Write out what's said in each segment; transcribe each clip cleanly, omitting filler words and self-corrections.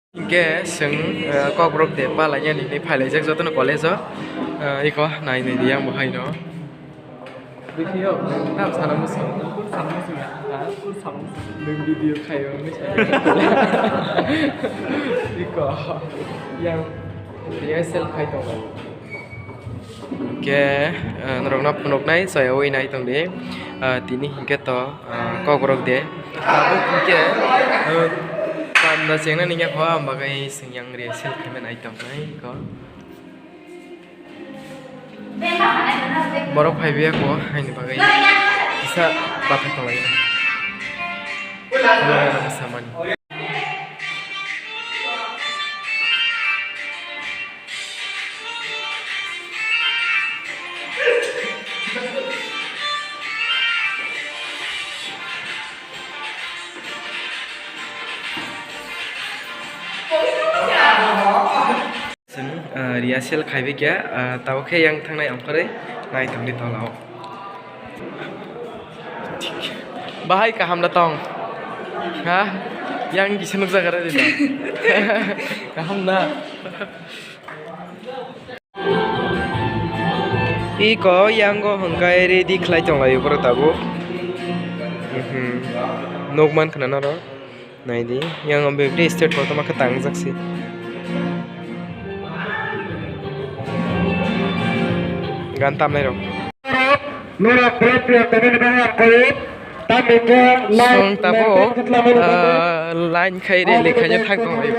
Inke sing kok grup de pa la yani ni phai lai jak jotono college iko nai ni yang bo hai no video tam sana musu ya đừng video khaiไม่ใช่iko yang dia sel khai to ke norong na punok nai saya oi nai tong de tini hingke to kok grup de ke Tanda siang na niya ko ang bagay yang resel kami na item na ko. Borok hai biya ko ay ni bagay isa bakit to ngayon. Wala na kasama ni. Riasel khai kya tau khe yang thang nai amkhare nai thang ni tolao bahai ka hamna tong ha yang gisenuk jagara de ka hamna I ko yang go hangkai ready khlai tong lai por tabu nokman khana na ro nai di yang ambe state ko tama ka tang jaksi Gantam nero. Song tapo line khai re lekhanya thang tong ai.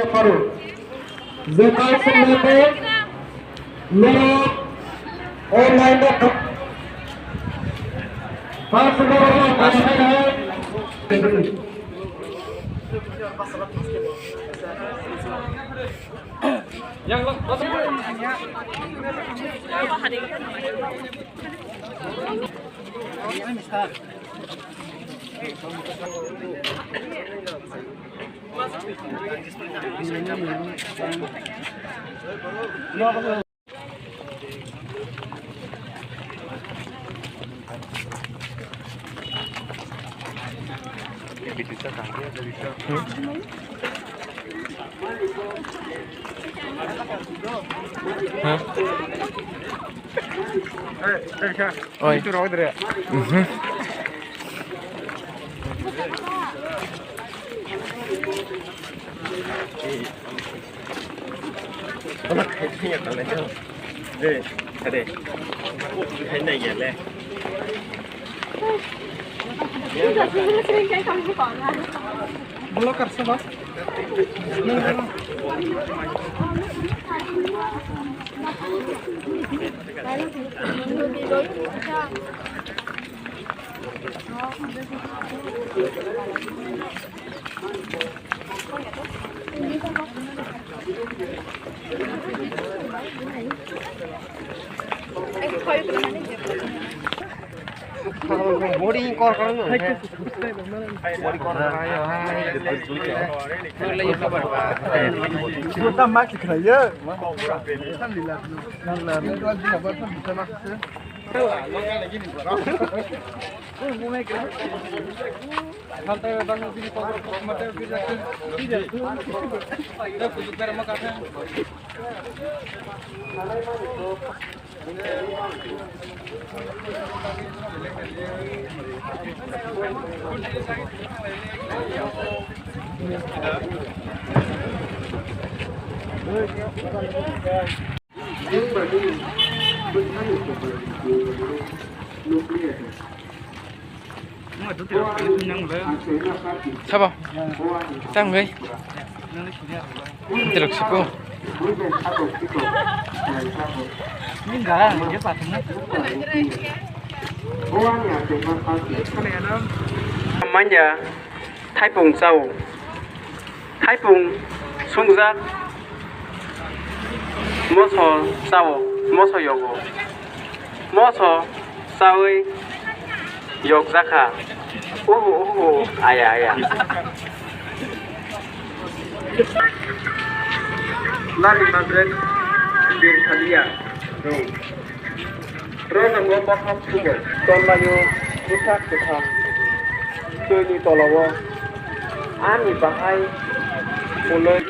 Yang Oi. Itu rawat dia. Apa kayaknya kalau itu, ada, kayaknya ya le. Sering kayak kamu kan? Blokar sebab. Body kor karang body kor ayo kita mak kerja alhamdulillah alhamdulillah dia buat bisa mak Santai bang sini kok mate bisa tidak kita kudu per makanya Siapa? Tanggai. Tidak siapa. Ini enggak, dia patungnya. Namanya Taipung Zhao. Taipung Sungzak. Moso Zhao, Moso Yogo. Moso Zhao Yok Zaka. Ayah. Lari Madrid bin Khalia. Terus anggo bakal sugo. Ton layu rusak ketam. Chơi đi tò lò ani bahai mulai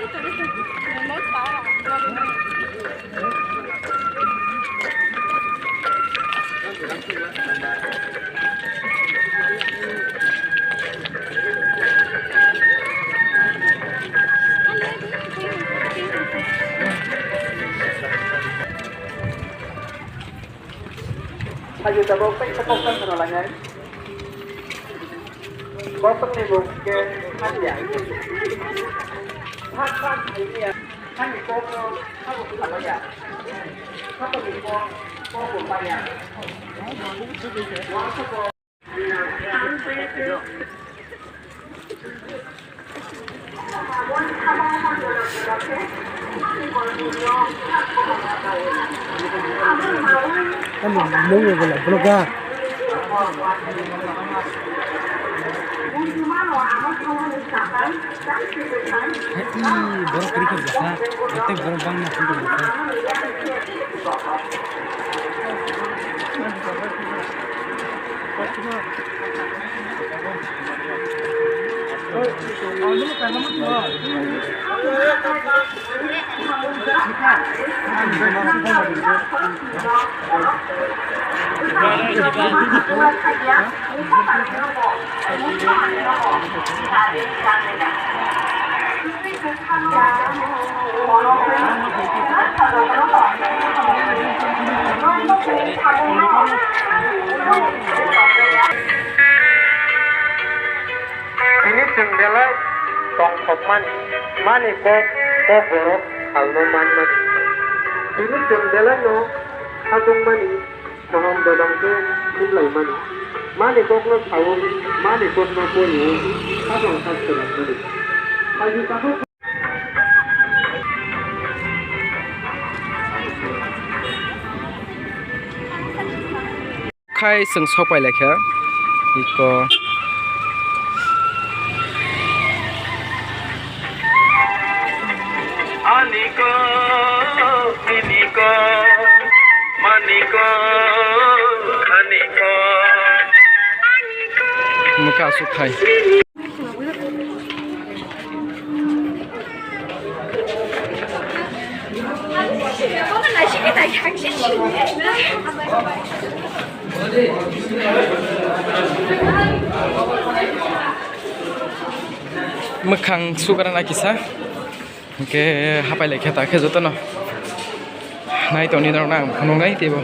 Ayo ta bok pai ko kan na lang yan. Ko pang ni bok ke han ya. Han ni ya. Han ni ko ha ko ta ba ya. Ha ko ni ko ba ya. Wa ko Kan nung người là vlogger. Baru kerja besar, itu baru banyak itu besar. Ini jendela tong man mani ko borok halno man. Ini jendela no atung mani mohon dalam ke nilai mani. Mani ko no tahu mani ko no boleh apa yang terjadi. Bagi tahu khai sừng sop pai lekha iko aniko iniko maniko aniko muka sukai Mekhang sukaran akisa, ke hapai lekha tak kejoto no, nai to ni dorang nang, nongai tibo.